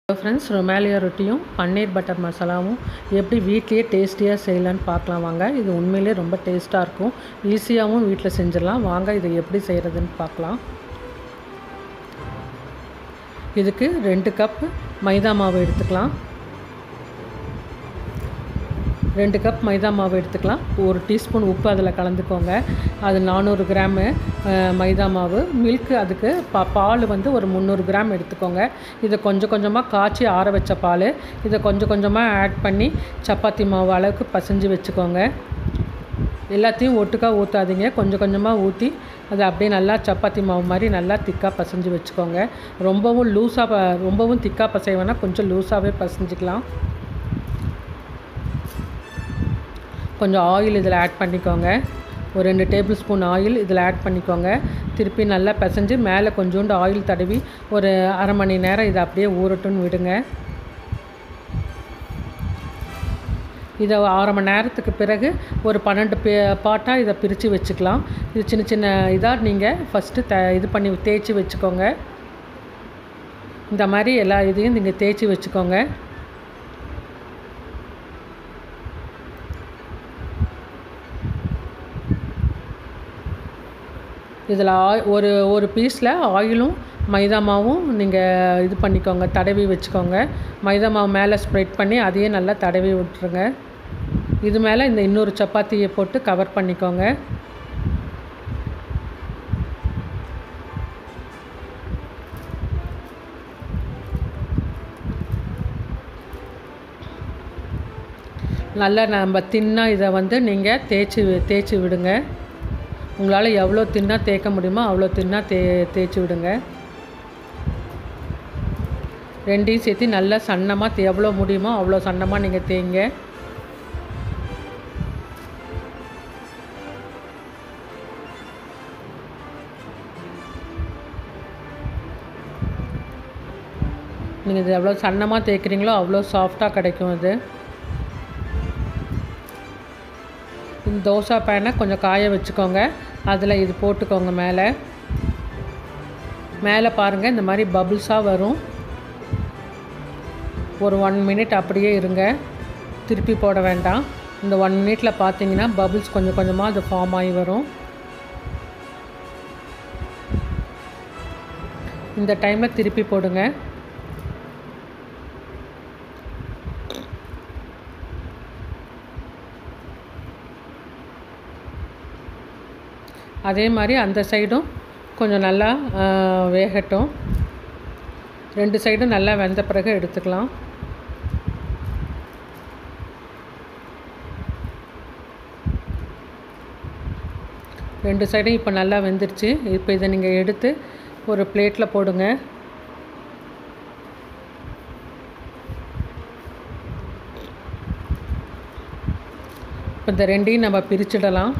Hello friends, ரொமாலியா ரொட்டியும் பன்னீர் butter மசாலாவும் எப்படி வீட்லேயே டேஸ்டியாக செய்யலான்னு பார்க்கலாம் வாங்க. இது உண்மையிலே ரொம்ப டேஸ்ட்டாக இருக்கும். ஈஸியாகவும் வீட்டில் செஞ்சிடலாம். வாங்க இதை எப்படி செய்கிறதுன்னு பார்க்கலாம். இதுக்கு 2 கப் மைதா மாவு எடுத்துக்கலாம். 2 கப் மைதா மாவு எடுத்துக்கலாம். 1 டீஸ்பூன் உப்பு அதில் கலந்துக்கோங்க. அது 400 கிராமு மைதா மாவு. மில்க்கு அதுக்கு பால் வந்து ஒரு 300 கிராம் எடுத்துக்கோங்க. இதை கொஞ்சம் கொஞ்சமாக காய்ச்சி ஆற வச்ச பால் இதை கொஞ்சம் கொஞ்சமாக ஆட் பண்ணி சப்பாத்தி மாவு அளவுக்கு பசைஞ்சு வச்சுக்கோங்க. எல்லாத்தையும் ஒட்டுக்கா ஊற்றாதீங்க. கொஞ்சம் கொஞ்சமாக ஊற்றி அதை அப்படியே நல்லா சப்பாத்தி மாவு மாதிரி நல்லா திக்காக பசைஞ்சு வச்சுக்கோங்க. ரொம்பவும் திக்காக பசைய வேணால் கொஞ்சம் லூஸாகவே பசைஞ்சிக்கலாம். கொஞ்சம் ஆயில் இதில் ஆட் பண்ணிக்கோங்க. ஒரு 2 டேபிள் ஸ்பூன் ஆயில் இதில் ஆட் பண்ணிக்கோங்க. திருப்பி நல்லா பிசைஞ்சு மேலே கொஞ்சோண்டு ஆயில் தடவி ஒரு அரை மணி நேரம் இதை அப்படியே ஊறட்டுன்னு விடுங்க. இதை 1/2 மணி நேரத்துக்கு பிறகு ஒரு 12 பாட்டாக இதை பிரித்து வச்சுக்கலாம். இது சின்ன சின்ன இதாக நீங்கள் ஃபஸ்ட்டு இது பண்ணி தேய்ச்சி வச்சுக்கோங்க. இந்த மாதிரி எல்லா இதையும் நீங்கள் தேய்ச்சி வச்சுக்கோங்க. இதில் ஒரு பீஸில் ஆயிலும் மைதா மாவும் நீங்கள் இது பண்ணிக்கோங்க, தடவி வச்சுக்கோங்க. மைதா மாவு மேலே ஸ்ப்ரெட் பண்ணி அதையே நல்லா தடவி விட்டுருங்க. இது மேலே இந்த இன்னொரு சப்பாத்தியை போட்டு கவர் பண்ணிக்கோங்க. நல்லா நம்ம தின்னாக இதை வந்து நீங்கள் தேய்ச்சி விடுங்க. உங்களால் எவ்வளோ தின்னாக தேய்க்க முடியுமோ அவ்வளோ தின்னாக தேய்ச்சி விடுங்க. ரெண்டையும் சேர்த்து நல்லா சன்னமாக எவ்வளோ முடியுமோ அவ்வளோ சன்னமாக நீங்கள் தேய்ங்க. நீங்கள் இது எவ்வளோ சன்னமாக தேய்க்கிறீங்களோ அவ்வளோ சாஃப்டாக கிடைக்கும். இது இந்த தோசை பேனை கொஞ்சம் காய வச்சுக்கோங்க. அதில் இது போட்டுக்கோங்க. மேலே பாருங்கள், இந்த மாதிரி பபுள்ஸாக வரும். ஒரு 1 மினிட் அப்படியே இருங்க, திருப்பி போட வேண்டாம். இந்த 1 மினிட்டில் பார்த்தீங்கன்னா பபுள்ஸ் கொஞ்சம் கொஞ்சமாக அது ஃபார்ம் ஆகி வரும். இந்த டைமில் திருப்பி போடுங்க. அதே மாதிரி அந்த சைடும் கொஞ்சம் நல்லா வேகட்டும். 2 சைடும் நல்லா வெந்த பிறகு எடுத்துக்கலாம். ரெண்டு சைடும் இப்போ நல்லா வெந்துருச்சு. இப்போ இதை நீங்கள் எடுத்து ஒரு பிளேட்டில் போடுங்க. இப்போ இந்த 2ஐயும் நம்ம பிரிச்சிடலாம்.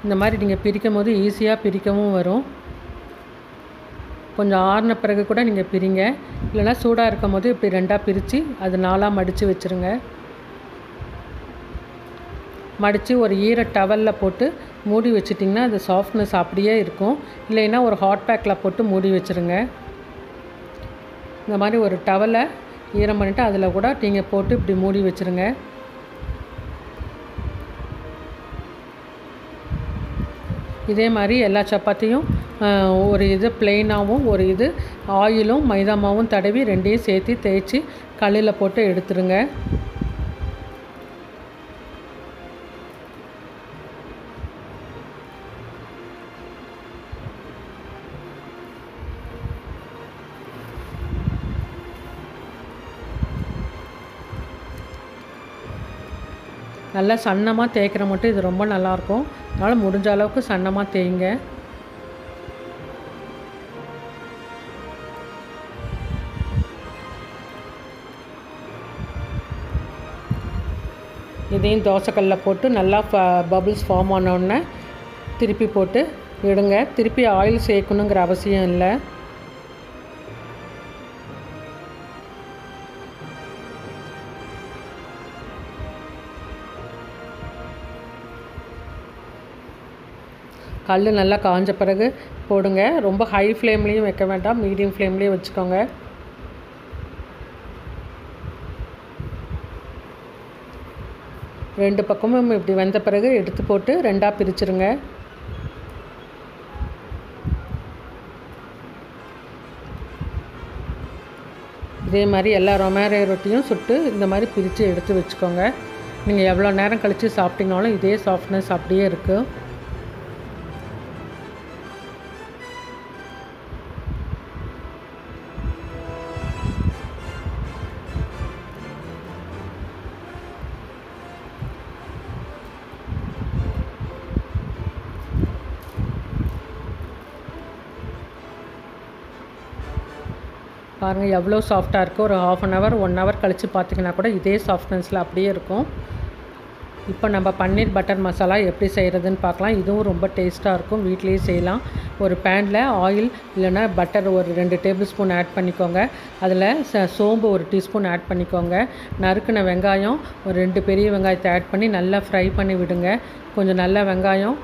இந்த மாதிரி நீங்கள் பிரிக்கும் போது ஈஸியாக பிரிக்கவும் வரும். கொஞ்சம் ஆறின பிறகு கூட நீங்கள் பிரிங்க. இல்லைனா சூடாக இருக்கும் போது இப்படி 2ஆக பிரித்து அது 4ஆக மடித்து வச்சுருங்க. மடித்து ஒரு ஈர டவலில் போட்டு மூடி வச்சிட்டிங்கன்னா அது சாஃப்ட்னஸ் அப்படியே இருக்கும். இல்லைன்னா ஒரு ஹாட் பேக்கில் போட்டு மூடி வச்சுருங்க. இந்த மாதிரி ஒரு டவலை ஈரம் பண்ணிவிட்டு அதில் கூட நீங்கள் போட்டு இப்படி மூடி வச்சுருங்க. இதே மாதிரி எல்லா சப்பாத்தியும் ஒரு இது ப்ளெயினாகவும் ஒரு இது ஆயிலும் மைதா மாவும் தடவி 2ஐயும் சேர்த்து தேய்ச்சி கல்லில் போட்டு எடுத்துருங்க. நல்லா சன்னமாக தேய்க்கிற மட்டும் இது ரொம்ப நல்லாயிருக்கும். அதனால் முடிஞ்ச அளவுக்கு சன்னமாக தேய்ங்க. இதையும் தோசைக்கல்லில் போட்டு நல்லா பபுள்ஸ் ஃபார்ம் ஆனோடனே திருப்பி போட்டு விடுங்க. திருப்பி ஆயில் சேர்க்கணுங்கிற அவசியம் இல்லை. கல் நல்லா காஞ்ச பிறகு போடுங்க. ரொம்ப ஹை ஃப்ளேம்லேயும் வைக்க வேண்டாம், மீடியம் ஃப்ளேம்லேயும் வச்சுக்கோங்க. 2 பக்கமும் இப்படி வெந்த பிறகு எடுத்து போட்டு 2ஆக பிரிச்சுருங்க. இதே மாதிரி எல்லா ரொமாரே ரொட்டியும் சுட்டு இந்த மாதிரி பிரித்து எடுத்து வச்சுக்கோங்க. நீங்கள் எவ்வளோ நேரம் கழித்து சாப்பிட்டீங்கனாலும் இதே சாஃப்ட்னஸ் அப்படியே இருக்குது. பாருங்கள் எவ்வளோ சாஃப்டாக இருக்குது. ஒரு 1/2 hour 1 hour கழித்து பார்த்திங்கன்னா கூட இதே சாஃப்ட்னஸில் அப்படியே இருக்கும். இப்போ நம்ம பன்னீர் பட்டர் மசாலா எப்படி செய்கிறதுன்னு பார்க்கலாம். இதுவும் ரொம்ப டேஸ்ட்டாக இருக்கும். வீட்லேயே செய்யலாம். ஒரு பேனில் ஆயில் இல்லைன்னா பட்டர் ஒரு 2 டேபிள் ஸ்பூன் ஆட் பண்ணிக்கோங்க. அதில் சோம்பு 1 டீஸ்பூன் ஆட் பண்ணிக்கோங்க. நறுக்கின வெங்காயம் ஒரு 2 பெரிய வெங்காயத்தை ஆட் பண்ணி நல்லா ஃப்ரை பண்ணி விடுங்க. கொஞ்சம் நல்லா வெங்காயம்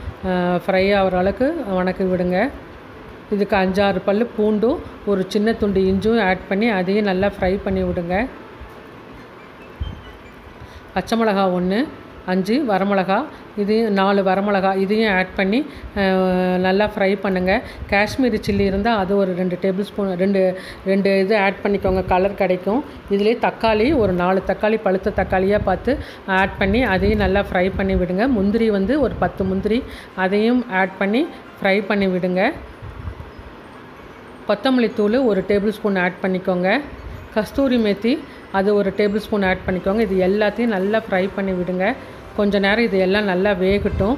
ஃப்ரை ஆகிற அளவுக்கு வணக்கி விடுங்க. இதுக்கு 5-6 பல் பூண்டும் ஒரு சின்ன துண்டு இஞ்சும் ஆட் பண்ணி அதையும் நல்லா ஃப்ரை பண்ணி விடுங்க. பச்சை மிளகா 1, 5 வரமிளகா, இதையும் 4 வரமிளகா இதையும் ஆட் பண்ணி நல்லா ஃப்ரை பண்ணுங்கள். காஷ்மீரி சில்லி இருந்தால் அது ஒரு 2 டேபிள் ஸ்பூன் 2 இது ஆட் பண்ணிக்கோங்க. கலர் கிடைக்கும். இதிலே தக்காளி ஒரு 4 தக்காளி பழுத்த தக்காளியாக பார்த்து ஆட் பண்ணி அதையும் நல்லா ஃப்ரை பண்ணி விடுங்க. முந்திரி வந்து ஒரு 10 முந்திரி அதையும் ஆட் பண்ணி ஃப்ரை பண்ணி விடுங்க. கொத்தமல்லி தூள் 1 டேபிள் ஸ்பூன் ஆட் பண்ணிக்கோங்க. கஸ்தூரி மேத்தி அது 1 டேபிள் ஸ்பூன் ஆட் பண்ணிக்கோங்க. இது எல்லாத்தையும் நல்லா ஃப்ரை பண்ணி விடுங்க. கொஞ்ச நேரம் இது எல்லாம் நல்லா வேகட்டும்.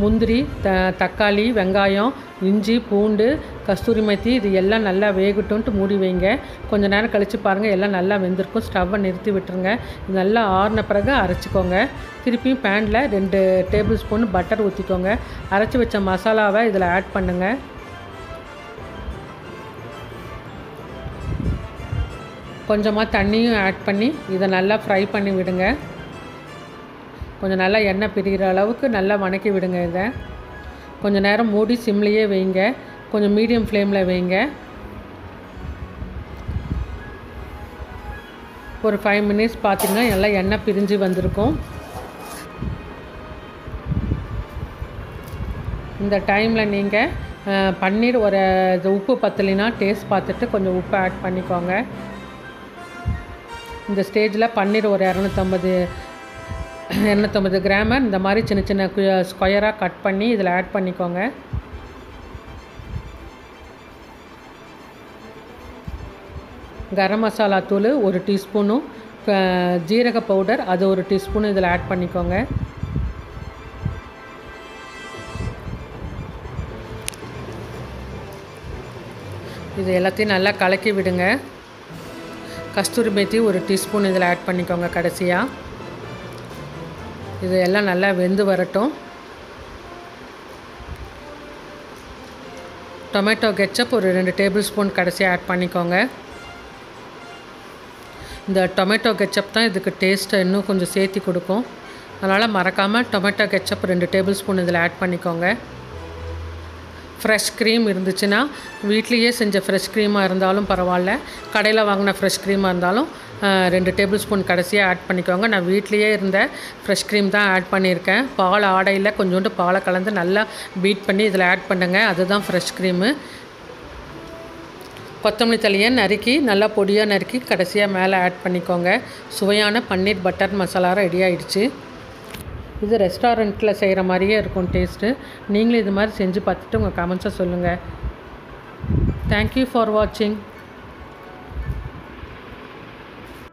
முந்திரி, தக்காளி, வெங்காயம், இஞ்சி, பூண்டு, கஸ்தூரி மேத்தி இது எல்லாம் நல்லா வேகட்டும்ன்ட்டு மூடி வைங்க. கொஞ்சம் நேரம் கழித்து பாருங்கள் எல்லாம் நல்லா வெந்திருக்கும். ஸ்டவ்வை நிறுத்தி விட்டுருங்க. இது நல்லா ஆறின பிறகு அரைச்சிக்கோங்க. திருப்பியும் பேனில் 2 டேபிள் ஸ்பூன் பட்டர் ஊற்றிக்கோங்க. அரைச்சி வச்ச மசாலாவை இதில் ஆட் பண்ணுங்கள். கொஞ்சமாக தண்ணியும் ஆட் பண்ணி இதை நல்லா ஃப்ரை பண்ணி விடுங்க. கொஞ்சம் நல்லா எண்ணெய் பிரிகிற அளவுக்கு நல்லா வணக்கி விடுங்க. இதை கொஞ்சம் நேரம் மூடி சிம்லேயே வைங்க. கொஞ்சம் மீடியம் ஃப்ளேமில் வைங்க. ஒரு 5 minutes பார்த்திங்கன்னா நல்லா எண்ணெய் பிரிஞ்சு வந்திருக்கும். இந்த டைமில் நீங்கள் பன்னீர் ஒரு உப்பு பத்தலைன்னா டேஸ்ட் பார்த்துட்டு கொஞ்சம் உப்பு ஆட் பண்ணிக்கோங்க. இந்த ஸ்டேஜில் பன்னீர் ஒரு 250 கிராமை இந்த மாதிரி சின்ன சின்ன ஸ்கொயராக கட் பண்ணி இதில் ஆட் பண்ணிக்கோங்க. கரம் மசாலா தூள் 1 டீஸ்பூனும் ஜீரக பவுடர் அது 1 டீஸ்பூன் இதில் ஆட் பண்ணிக்கோங்க. இது எல்லாத்தையும் நல்லா கலக்கி விடுங்க. கஸ்தூரி மேத்தி 1 டீஸ்பூன் இதில் ஆட் பண்ணிக்கோங்க. கடைசியாக இது எல்லாம் நல்லா வெந்து வரட்டும். டொமேட்டோ கெச்சப் ஒரு 2 டேபிள் ஸ்பூன் கடைசியாக ஆட் பண்ணிக்கோங்க. இந்த டொமேட்டோ கெச்சப் தான் இதுக்கு டேஸ்ட்டை இன்னும் கொஞ்சம் சேர்த்தி கொடுக்கும். அதனால் மறக்காமல் டொமேட்டோ கெச்சப் 2 டேபிள் ஸ்பூன் இதில் ஆட் பண்ணிக்கோங்க. ஃப்ரெஷ் க்ரீம் இருந்துச்சுன்னா வீட்லேயே செஞ்ச ஃப்ரெஷ் க்ரீமாக இருந்தாலும் பரவாயில்ல, கடையில் வாங்கின ஃப்ரெஷ் க்ரீமாக இருந்தாலும் 2 டேபிள் ஸ்பூன் கடைசியாக ஆட் பண்ணிக்கோங்க. நான் வீட்லேயே இருந்த ஃப்ரெஷ் க்ரீம் தான் ஆட் பண்ணியிருக்கேன். பால் ஆடையில் கொஞ்சோண்டு பாலை கலந்து நல்லா பீட் பண்ணி இதில் ஆட் பண்ணுங்கள். அதுதான் ஃப்ரெஷ் க்ரீமு. கொத்தமல்லி தழையை நறுக்கி நல்லா பொடியாக நறுக்கி கடைசியாக மேலே ஆட் பண்ணிக்கோங்க. சுவையான பன்னீர் பட்டர் மசாலா ரெடி ஆகிடுச்சு. இது ரெஸ்டாரண்ட்டில் செய்கிற மாதிரியே இருக்கும் டேஸ்ட்டு. நீங்களும் இது மாதிரி செஞ்சு பார்த்துட்டு உங்கள் கமெண்ட்ஸை சொல்லுங்கள். தேங்க்யூ ஃபார் வாட்சிங்.